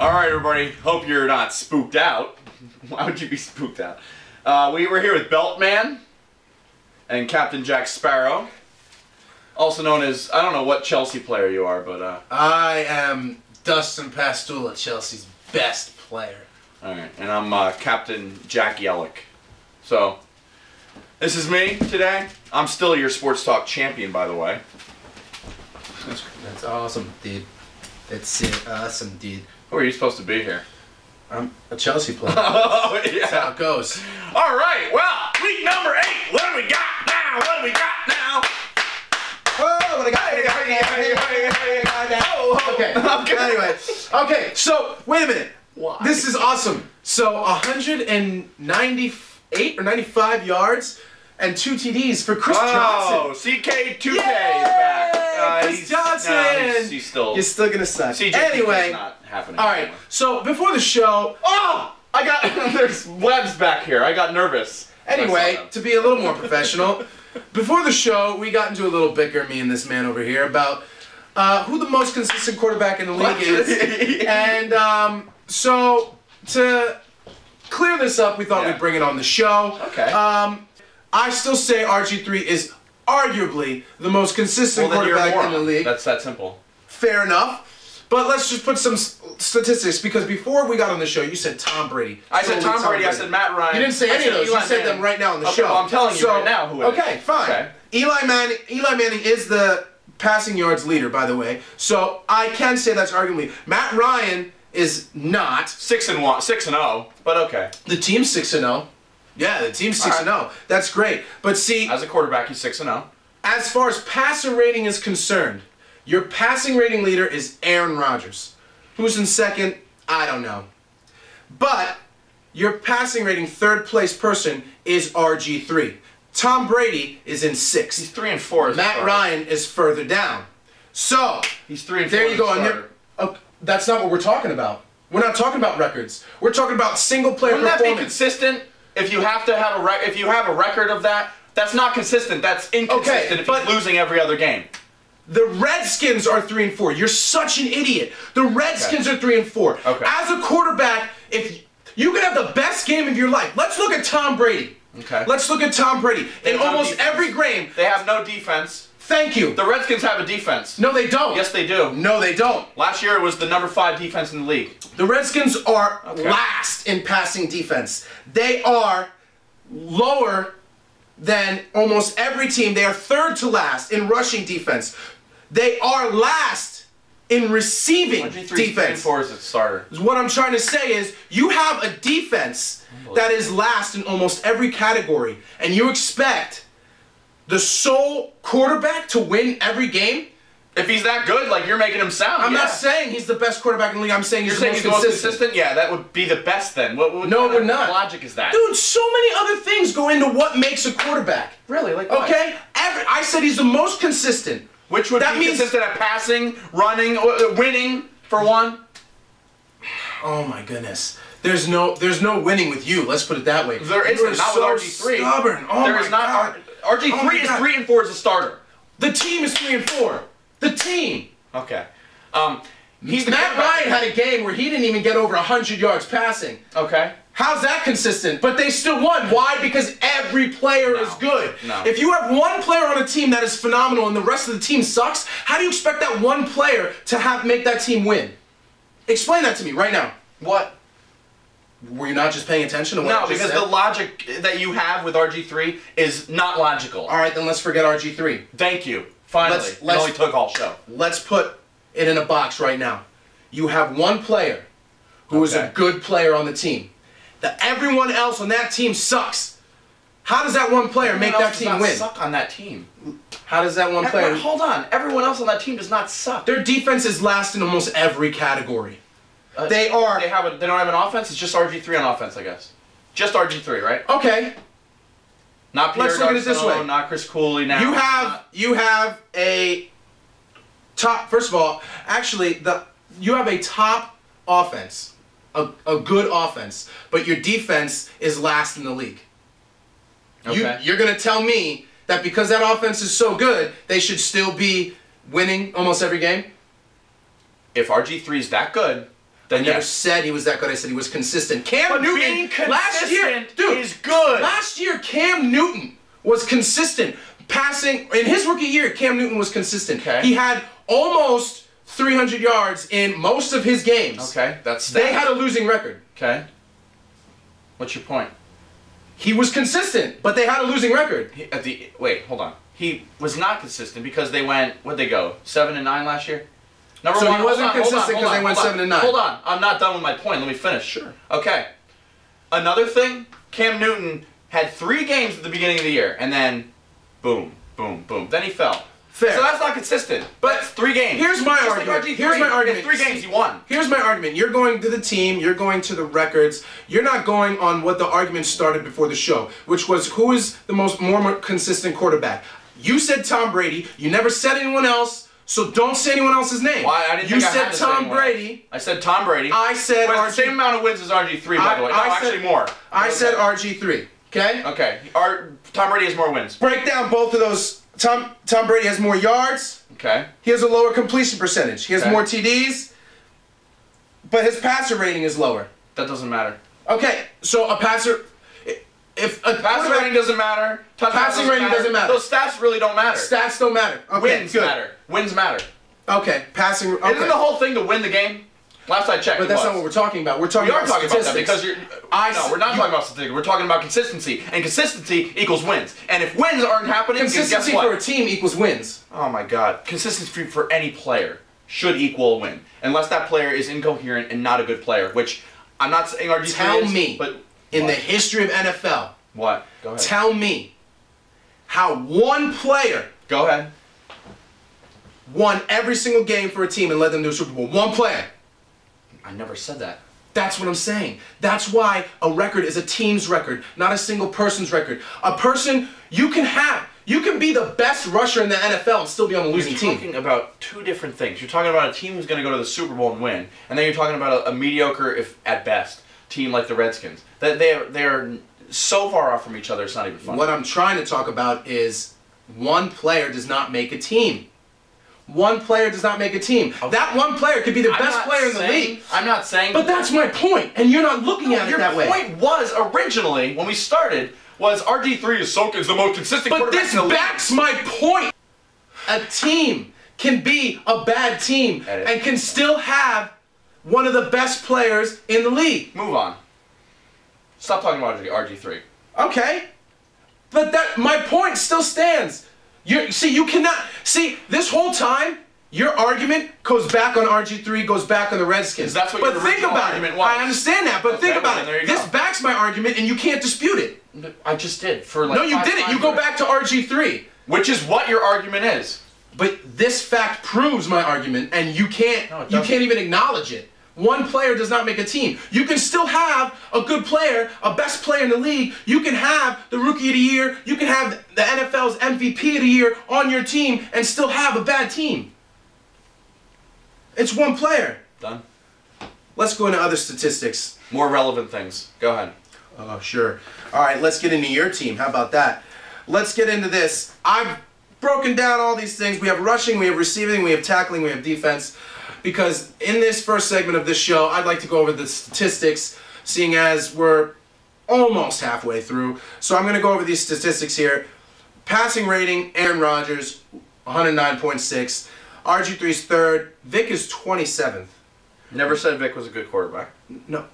Alright everybody, hope you're not spooked out. Why would you be spooked out? We're here with Beltman and Captain Jack Sparrow. Also known as, I don't know what Chelsea player you are, but I am Dustin Pastula, Chelsea's best player. Alright, and I'm Captain Jack Yellick. So, this is me today. I'm still your Sports Talk champion, by the way. That's awesome, dude. That's awesome, dude. Who are you supposed to be here? I'm a Chelsea player. Oh, yeah. That's how it goes. All right, well, week number 8. What do we got now? What do we got now? Oh, what I got? Okay. Anyway, okay. So wait a minute. Why? This is awesome. So 198 or 95 yards and 2 TDs for Chris Johnson. Oh, CK2K is back. Chris Johnson. No, he's still. You're still gonna suck. Anyway, not happening. All right. So before the show, I got there's webs back here. I got nervous. Anyway, to be a little more professional, before the show, we got into a little bicker, me and this man over here, about who the most consistent quarterback in the league is. And so to clear this up, we thought we'd bring it on the show. Okay. I still say RG3 is arguably the most consistent quarterback in the league. That's that simple. Fair enough. But let's just put some statistics, because before we got on the show, you said Tom Brady. I said Tom Brady, I said Matt Ryan. You didn't say any of those. You said them right now on the show. Well, I'm telling you right now who it is. Okay, fine. Okay. Eli Manning is the passing yards leader, by the way. So I can say that's arguably. Matt Ryan is not. 6-0, but okay. The team's 6-0. Yeah, the team's 6-0. That's great. But see, as a quarterback, he's 6-0. As far as passer rating is concerned, your passing rating leader is Aaron Rodgers. Who's in second? I don't know. But your passing rating third place person is RG3. Tom Brady is in 6th. He's 3 and 4. Matt Ryan is further down. So he's 3 and 4. There you go. That's not what we're talking about. We're not talking about records. We're talking about single player performance. Wouldn't that be consistent? If you have to have a record of that, that's not consistent. That's inconsistent if he's losing every other game. The Redskins are 3 and 4. You're such an idiot. The Redskins are 3 and 4. Okay. As a quarterback, if you could have the best game of your life, let's look at Tom Brady. Okay. Let's look at Tom Brady. In almost every game, they have no defense. Thank you. The Redskins have a defense. No, they don't. Yes, they do. No, they don't. Last year it was the number 5 defense in the league. The Redskins are last in passing defense. They are lower than almost every team. They are third to last in rushing defense. They are last in receiving defense. 3 is a starter. What I'm trying to say is, you have a defense that is last in almost every category, and you expect the sole quarterback to win every game? If he's that good, like you're making him sound. I'm not saying he's the best quarterback in the league. I'm saying he's the most consistent. Yeah, that would be the best then. What no, we're not. Logic is that? Dude, so many other things go into what makes a quarterback. Really? Like what? Okay? I said he's the most consistent. Which would be consistent at passing, running, winning, for one? Oh my goodness. There's no winning with you. Let's put it that way. There isn't. Not with RG3. Stubborn. Oh my God. RG3 is 3 and 4 as a starter. The team is 3 and 4. The team. Okay. Matt Ryan had a game where he didn't even get over 100 yards passing. Okay. How's that consistent? But they still won. Why? Because every player is good. No. If you have one player on a team that is phenomenal and the rest of the team sucks, how do you expect that one player to make that team win? Explain that to me right now. What? Were you not just paying attention to what I just said? No, because the logic that you have with RG3 is not logical. All right, then let's forget RG3. Thank you. Finally. It only took all show. Let's put it in a box right now. You have one player who is a good player on the team. Everyone else on that team sucks. How does that one player make that team win? Suck on that team. How does that one player? Hold on. Everyone else on that team does not suck. Their defense is last in almost every category. They don't have an offense. It's just RG3 on offense, I guess. Just RG3, right? Okay. Not Peter. Let's look at it this way. Not Chris Cooley. Now you have a top. First of all, actually, you have a top offense, a good offense, but your defense is last in the league. Okay. You're gonna tell me that because that offense is so good, they should still be winning almost every game? If RG3 is that good, I never yes. said he was that good. I said he was consistent. Cam But Newton being last year, consistent dude, is good. Last year, Cam Newton was consistent. Passing in his rookie year, Cam Newton was consistent. Okay. He had almost 300 yards in most of his games. Okay, that's They had a losing record. Okay. What's your point? He was consistent, but they had a losing record. Wait, hold on. He was not consistent because they went. What'd they go? 7-9 last year. Number So one, he wasn't hold on, consistent hold on, because they went hold on. 7-9. Hold on, I'm not done with my point. Let me finish. Sure. Okay. Another thing, Cam Newton had 3 games at the beginning of the year, and then, boom, boom, boom. Then he fell. Fair. So that's not consistent. But it's 3 games. Here's my Just argument. Like RG3. Here's my argument. In 3 games, he won. Here's my argument. You're going to the team. You're going to the records. You're not going on what the argument started before the show, which was who is the more consistent quarterback. You said Tom Brady. You never said anyone else. So don't say anyone else's name. Why? I didn't you think I said had to say Tom anyone Brady. else. I said Tom Brady. I said But RG. the same amount of wins as RG3, by the way. No, actually more. I said RG3. Okay. Okay. Tom Brady has more wins. Break down both of those. Tom Brady has more yards. Okay. He has a lower completion percentage. He has Okay. more TDs. But his passer rating is lower. That doesn't matter. Okay. So a passer. If a Passing rating doesn't matter. Passing rating doesn't matter. Those stats really don't matter. Stats don't matter. Okay, Wins good. matter. Wins matter. Okay, passing. Okay. Isn't the whole thing to win the game? Last I checked, But that's it was. not what we're talking about. We're talking We are about talking about that statistics. because you're. No, we're not talking about statistics. We're talking about consistency, and consistency equals wins. And if wins aren't happening, then Consistency guess what? for a team equals wins. Oh my God! Consistency for any player should equal a win, unless that player is incoherent and not a good player. Which I'm not saying RG3 Tell is, me, but in what? the history of NFL, What? Go ahead. tell me how one player Go ahead. won every single game for a team and led them to a Super Bowl. One player. I never said that. That's what I'm saying. That's why a record is a team's record, not a single person's record. A person, you can be the best rusher in the NFL and still be on the losing You're team. talking about 2 different things. You're talking about a team who's going to go to the Super Bowl and win, and then you're talking about a mediocre, if at best, team like the Redskins. That they're so far off from each other, it's not even funny. What I'm trying to talk about is one player does not make a team. One player does not make a team. Okay. That one player could be the I'm best not player in the saying- league. I'm not saying. But that's my point, and you're not looking at it your that way. point was originally when we started was RG3 is the most consistent But quarterback this in the league. backs my point. A team can be a bad team Edit. and can still have one of the best players in the league. Move on. Stop talking about RG3. Okay. But that my point still stands. You cannot see this whole time. Your argument goes back on RG3, goes back on the Redskins. 'Cause that's what but your think original about argument it. was. I understand that, but Okay, think well, about then there it. you This go. backs my argument, and you can't dispute it. I just did for like. No, you 5 didn't. You times go already. back to RG3. Which is what your argument is. But this fact proves my argument, and you No, it can't doesn't. even acknowledge it. One player does not make a team. You can still have a good player, a best player in the league. You can have the Rookie of the Year. You can have the NFL's MVP of the Year on your team and still have a bad team. It's one player. Done. Let's go into other statistics. More relevant things. Go ahead. Oh, sure. All right, let's get into your team. How about that? Let's get into this. I've broken down all these things. We have rushing, we have receiving, we have tackling, we have defense. Because in this first segment of this show, I'd like to go over the statistics, seeing as we're almost halfway through. So I'm going to go over these statistics here. Passing rating, Aaron Rodgers, 109.6. RG3's third. Vic is 27th. Never said Vic was a good quarterback. No.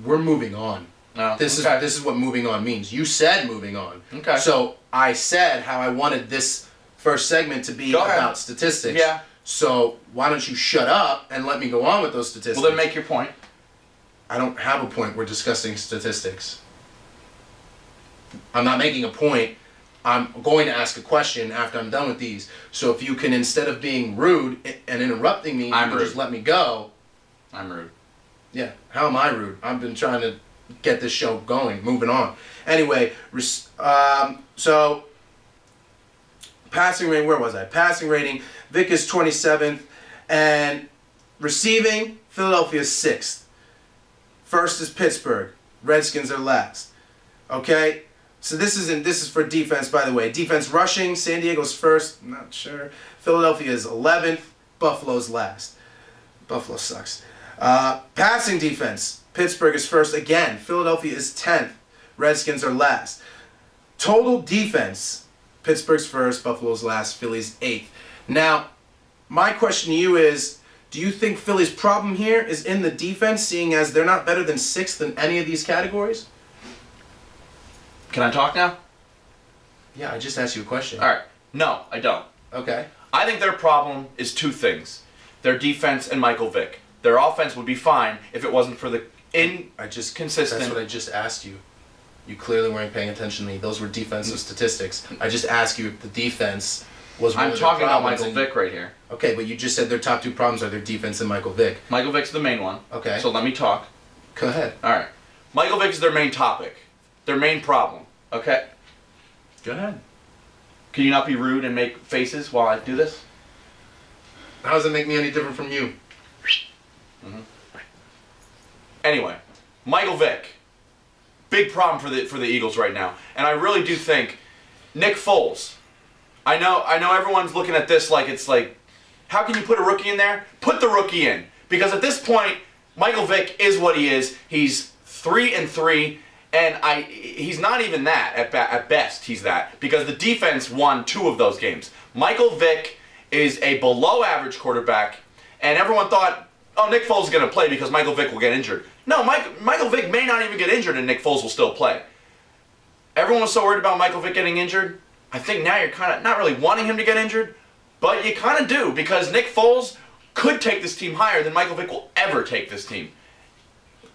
We're moving on. No. This is what moving on means. You said moving on. Okay. So I said how I wanted this first segment to be Go ahead. about statistics. Yeah. So why don't you shut up and let me go on with those statistics? Well, then make your point. I don't have a point. We're discussing statistics. I'm not making a point. I'm going to ask a question after I'm done with these. So if you can, instead of being rude and interrupting me, I'm you can rude. just let me go. I'm rude. Yeah, how am I rude? I've been trying to get this show going, moving on. Anyway, so passing rating, where was I? Passing rating, Vic is 27th, and receiving, Philadelphia is 6th. First is Pittsburgh. Redskins are last. Okay? So this is for defense, by the way. Defense rushing, San Diego's first, not sure. Philadelphia is 11th, Buffalo's last. Buffalo sucks. Passing defense. Pittsburgh is first again. Philadelphia is 10th. Redskins are last. Total defense. Pittsburgh's first. Buffalo's last. Philly's 8th. Now, my question to you is, do you think Philly's problem here is in the defense, seeing as they're not better than 6th in any of these categories? Can I talk now? Yeah, I just asked you a question. All right. No, I don't. Okay. I think their problem is two things. Their defense and Michael Vick. Their offense would be fine if it wasn't for the inconsistent... That's what I just asked you. You clearly weren't paying attention to me. Those were defensive statistics. I just asked you if the defense was one I'm of their talking about problems Michael Vick right here. Okay, but you just said their top 2 problems are their defense and Michael Vick. Michael Vick's the main one. Okay. So let me talk. Go ahead. All right. Michael Vick is their main topic. Their main problem. Okay? Go ahead. Can you not be rude and make faces while I do this? How does it make me any different from you? Anyway, Michael Vick, big problem for the Eagles right now, and I really do think Nick Foles. I know everyone's looking at this like it's like, how can you put a rookie in there? Put the rookie in, because at this point, Michael Vick is what he is. He's 3-3, and he's not even that at best. He's that because the defense won 2 of those games. Michael Vick is a below-average quarterback, and everyone thought, oh, Nick Foles is going to play because Michael Vick will get injured. No, Michael Vick may not even get injured and Nick Foles will still play. Everyone was so worried about Michael Vick getting injured. I think now you're kind of not really wanting him to get injured, but you kind of do because Nick Foles could take this team higher than Michael Vick will ever take this team.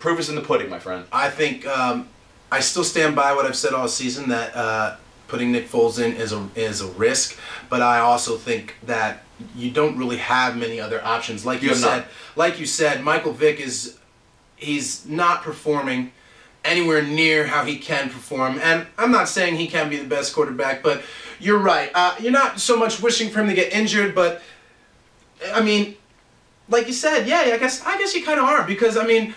Proof is in the pudding, my friend. I think I still stand by what I've said all season, that putting Nick Foles in is a risk, but I also think that you don't really have many other options. Like you said, Michael Vick he's not performing anywhere near how he can perform. And I'm not saying he can be the best quarterback, but you're right. You're not so much wishing for him to get injured, but I mean, like you said, yeah, I guess you kind of are, because I mean,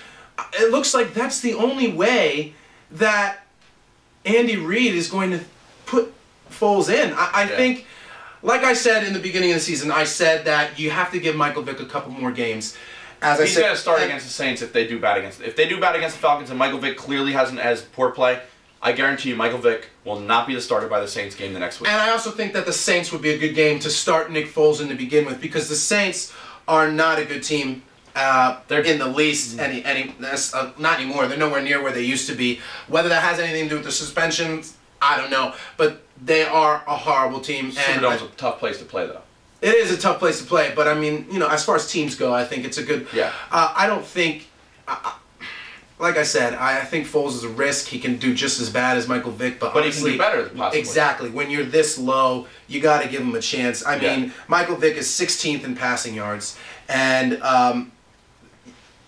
it looks like that's the only way that Andy Reid is going to put Foles in. I think, like I said in the beginning of the season, I said that you have to give Michael Vick a couple more games. He's going to start against the Saints if they do bad against the Falcons, and Michael Vick clearly hasn't as poor play. I guarantee you Michael Vick will not be the starter by the Saints game the next week. And I also think that the Saints would be a good game to start Nick Foles in to begin with, because the Saints are not a good team. They're in the least not anymore. They're nowhere near where they used to be. Whether that has anything to do with the suspensions, I don't know. But they are a horrible team. Superdome's a tough place to play, though. It is a tough place to play, but I mean, you know, as far as teams go, I think it's a good. Yeah. I don't think. Like I said, I think Foles is a risk. He can do just as bad as Michael Vick, but he can do better, possibly. Exactly. When you're this low, you got to give him a chance. I mean, Michael Vick is 16th in passing yards, and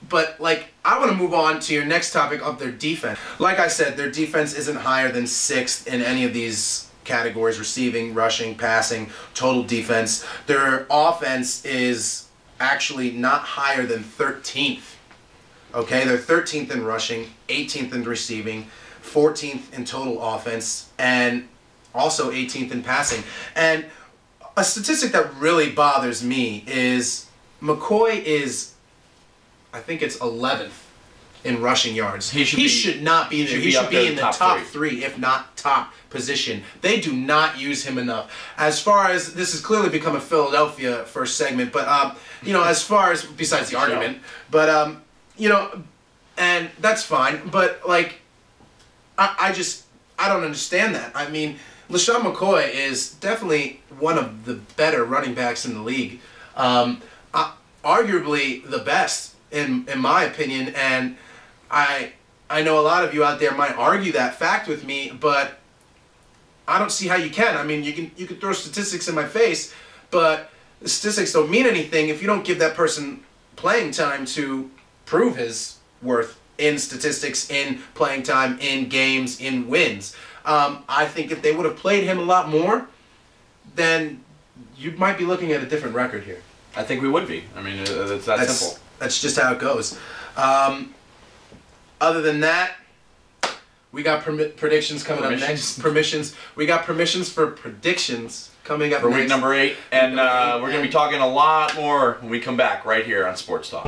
but like, I want to move on to your next topic of their defense. Like I said, their defense isn't higher than 6th in any of these categories: receiving, rushing, passing, total defense. Their offense is actually not higher than 13th. Okay, they're 13th in rushing, 18th in receiving, 14th in total offense, and also 18th in passing. And a statistic that really bothers me is McCoy is, I think it's 11th in rushing yards. He should not be there. He should be in the top 3, if not top position. They do not use him enough. As far as, this has clearly become a Philadelphia first segment, but, you know, as far as, besides the argument, but, you know, and that's fine, but, like, I don't understand that. I mean, LeSean McCoy is definitely one of the better running backs in the league. Arguably the best, in my opinion, and I know a lot of you out there might argue that fact with me, but I don't see how you can. I mean, you can throw statistics in my face, but the statistics don't mean anything if you don't give that person playing time to prove his worth in statistics, in playing time, in games, in wins. I think if they would have played him a lot more, then you might be looking at a different record here. I think we would be. I mean, it's that simple. That's just how it goes. Other than that, we got predictions coming up next. We got permissions for predictions coming up for next. week number 8, and we're going to be talking a lot more when we come back right here on Sports Talk.